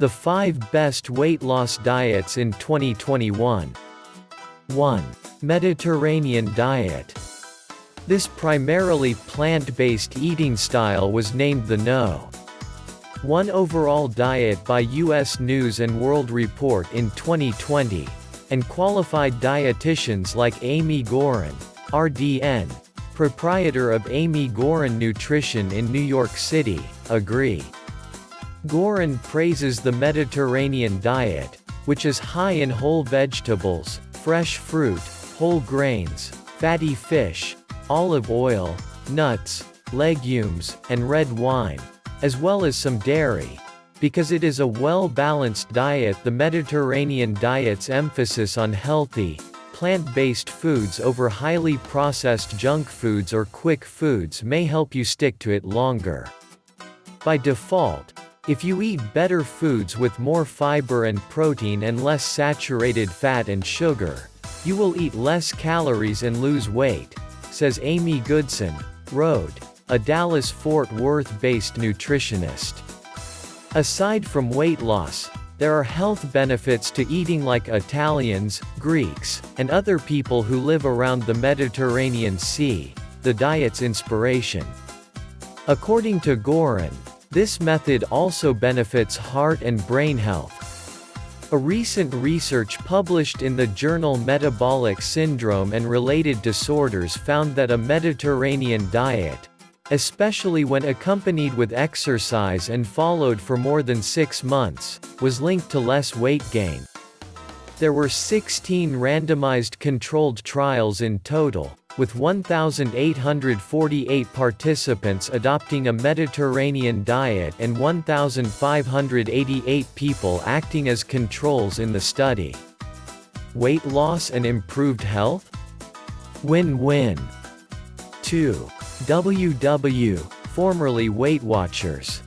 The 5 best weight loss diets in 2021. 1. Mediterranean diet. This primarily plant-based eating style was named the No. 1 overall diet by U.S. News & World Report in 2020, and qualified dietitians like Amy Gorin, RDN, proprietor of Amy Gorin Nutrition in New York City, agree. Gorin praises the Mediterranean diet, which is high in whole vegetables, fresh fruit, whole grains, fatty fish, olive oil, nuts, legumes, and red wine, as well as some dairy. Because it is a well-balanced diet, the Mediterranean diet's emphasis on healthy, plant-based foods over highly processed junk foods or quick foods may help you stick to it longer. By default, if you eat better foods with more fiber and protein and less saturated fat and sugar, you will eat less calories and lose weight, says Amy Goodson, Road, a Dallas-Fort Worth-based nutritionist. Aside from weight loss, there are health benefits to eating like Italians, Greeks, and other people who live around the Mediterranean Sea, the diet's inspiration. According to Gorin, this method also benefits heart and brain health. A recent research published in the journal Metabolic Syndrome and Related Disorders found that a Mediterranean diet, especially when accompanied with exercise and followed for more than 6 months, was linked to less weight gain. There were 16 randomized controlled trials in total, with 1,848 participants adopting a Mediterranean diet and 1,588 people acting as controls in the study. Weight loss and improved health? Win-win. 2. WW, formerly Weight Watchers.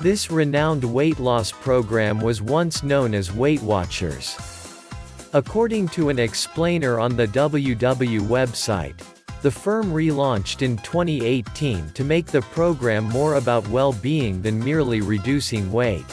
This renowned weight loss program was once known as Weight Watchers. According to an explainer on the WW website, the firm relaunched in 2018 to make the program more about well-being than merely reducing weight.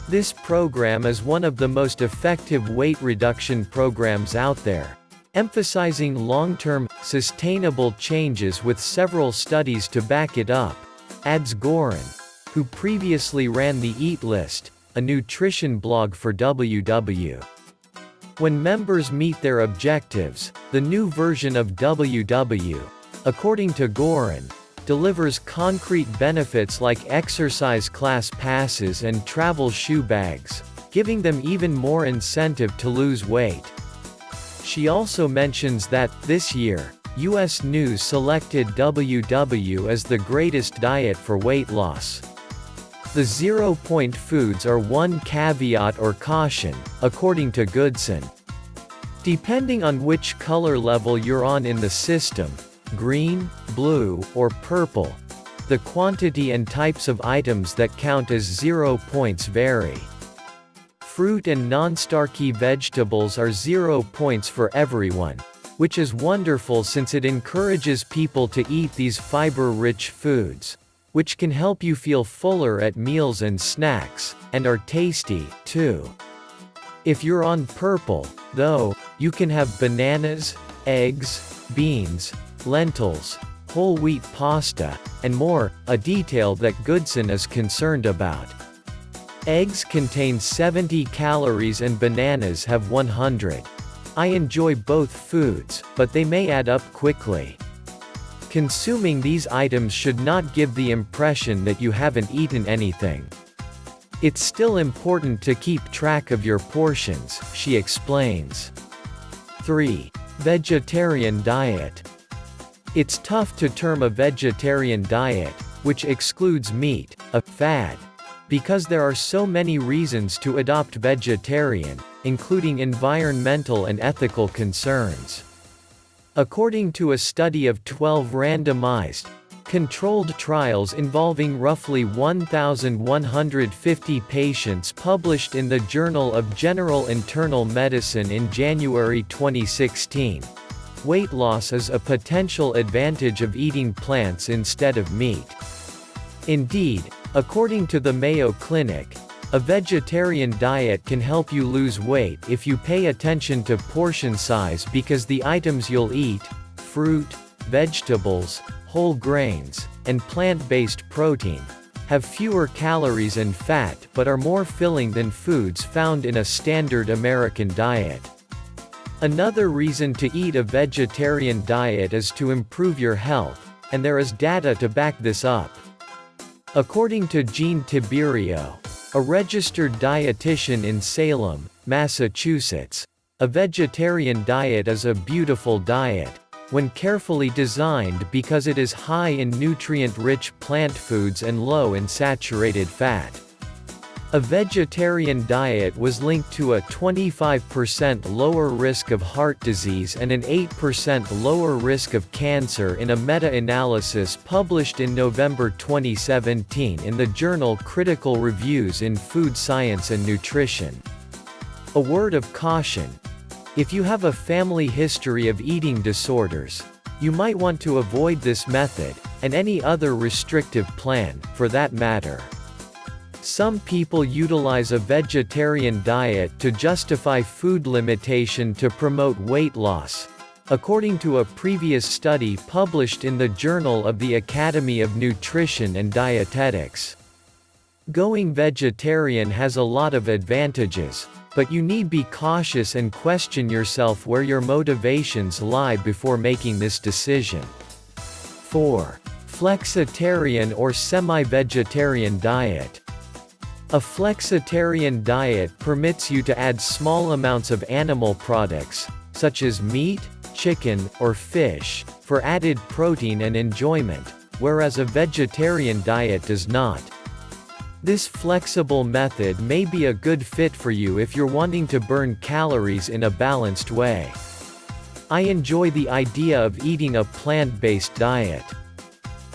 This program is one of the most effective weight reduction programs out there, emphasizing long-term, sustainable changes with several studies to back it up, adds Gorin, who previously ran the Eat List, a nutrition blog for WW. When members meet their objectives, the new version of WW, according to Gorin, delivers concrete benefits like exercise class passes and travel shoe bags, giving them even more incentive to lose weight. She also mentions that, this year, U.S. News selected WW as the greatest diet for weight loss. The 0-point foods are one caveat or caution, according to Goodson. Depending on which color level you're on in the system, green, blue, or purple, the quantity and types of items that count as 0 points vary. Fruit and non-starchy vegetables are 0 points for everyone, which is wonderful since it encourages people to eat these fiber-rich foods, which can help you feel fuller at meals and snacks, and are tasty, too. If you're on purple, though, you can have bananas, eggs, beans, lentils, whole wheat pasta, and more, a detail that Goodson is concerned about. Eggs contain 70 calories and bananas have 100. I enjoy both foods, but they may add up quickly. Consuming these items should not give the impression that you haven't eaten anything. It's still important to keep track of your portions, she explains. 3. Vegetarian diet. It's tough to term a vegetarian diet, which excludes meat, a fad, because there are so many reasons to adopt vegetarian, including environmental and ethical concerns. According to a study of 12 randomized, controlled trials involving roughly 1,150 patients published in the Journal of General Internal Medicine in January 2016, weight loss is a potential advantage of eating plants instead of meat. Indeed, according to the Mayo Clinic, A vegetarian diet can help you lose weight if you pay attention to portion size because the items you'll eat, fruit, vegetables, whole grains, and plant-based protein, have fewer calories and fat but are more filling than foods found in a standard American diet. Another reason to eat a vegetarian diet is to improve your health, and there is data to back this up. According to Jean Tiberio, a registered dietitian in Salem, Massachusetts, a vegetarian diet is a beautiful diet, when carefully designed because it is high in nutrient-rich plant foods and low in saturated fat. A vegetarian diet was linked to a 25% lower risk of heart disease and an 8% lower risk of cancer in a meta-analysis published in November 2017 in the journal Critical Reviews in Food Science and Nutrition. A word of caution: if you have a family history of eating disorders, you might want to avoid this method, and any other restrictive plan, for that matter. Some people utilize a vegetarian diet to justify food limitation to promote weight loss, according to a previous study published in the Journal of the Academy of Nutrition and Dietetics. Going vegetarian has a lot of advantages, but you need be cautious and question yourself where your motivations lie before making this decision. 4. Flexitarian or semi-vegetarian diet. A flexitarian diet permits you to add small amounts of animal products, such as meat, chicken, or fish, for added protein and enjoyment, whereas a vegetarian diet does not. This flexible method may be a good fit for you if you're wanting to burn calories in a balanced way. I enjoy the idea of eating a plant-based diet.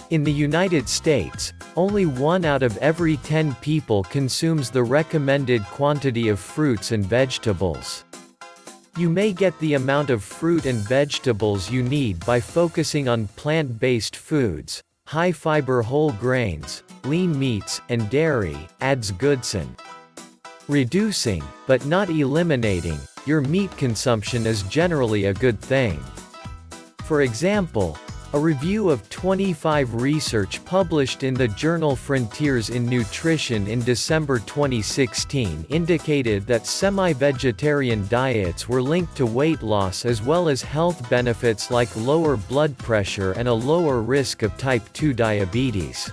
In the United States, only 1 out of every 10 people consumes the recommended quantity of fruits and vegetables. You may get the amount of fruit and vegetables you need by focusing on plant-based foods, high-fiber whole grains, lean meats, and dairy, adds Goodson. Reducing, but not eliminating, your meat consumption is generally a good thing. For example, a review of 25 research published in the journal Frontiers in Nutrition in December 2016 indicated that semi-vegetarian diets were linked to weight loss as well as health benefits like lower blood pressure and a lower risk of type 2 diabetes.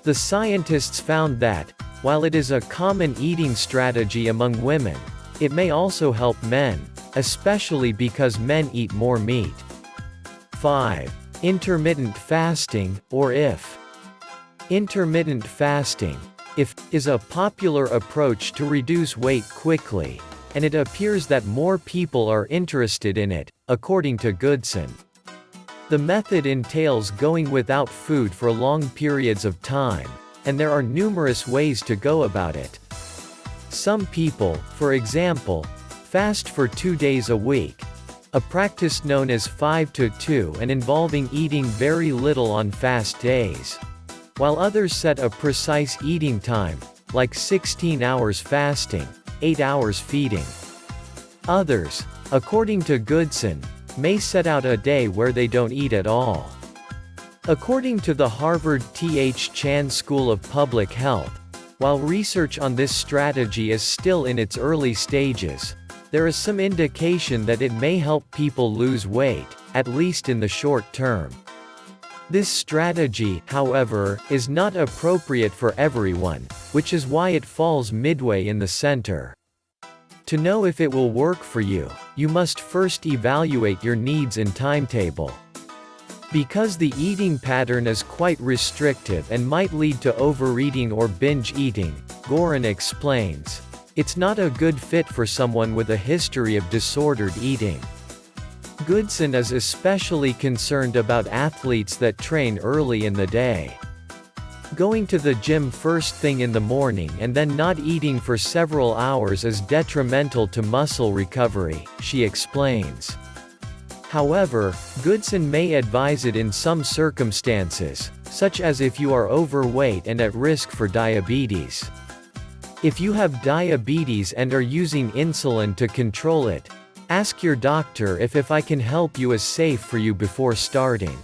The scientists found that, while it is a common eating strategy among women, it may also help men, especially because men eat more meat. 5. Intermittent fasting, or IF. Intermittent fasting, IF, is a popular approach to reduce weight quickly, and it appears that more people are interested in it, according to Goodson. The method entails going without food for long periods of time, and there are numerous ways to go about it. Some people, for example, fast for 2 days a week, a practice known as 5-2 and involving eating very little on fast days, while others set a precise eating time, like 16 hours fasting, 8 hours feeding. Others, according to Goodson, may set out a day where they don't eat at all. According to the Harvard T.H. Chan School of Public Health, while research on this strategy is still in its early stages, there is some indication that it may help people lose weight, at least in the short term. This strategy, however, is not appropriate for everyone, which is why it falls midway in the center. To know if it will work for you, you must first evaluate your needs and timetable. Because the eating pattern is quite restrictive and might lead to overeating or binge eating, Gorin explains, it's not a good fit for someone with a history of disordered eating. Goodson is especially concerned about athletes that train early in the day. Going to the gym first thing in the morning and then not eating for several hours is detrimental to muscle recovery, she explains. However, Goodson may advise it in some circumstances, such as if you are overweight and at risk for diabetes. If you have diabetes and are using insulin to control it, ask your doctor if I can help you is safe for you before starting.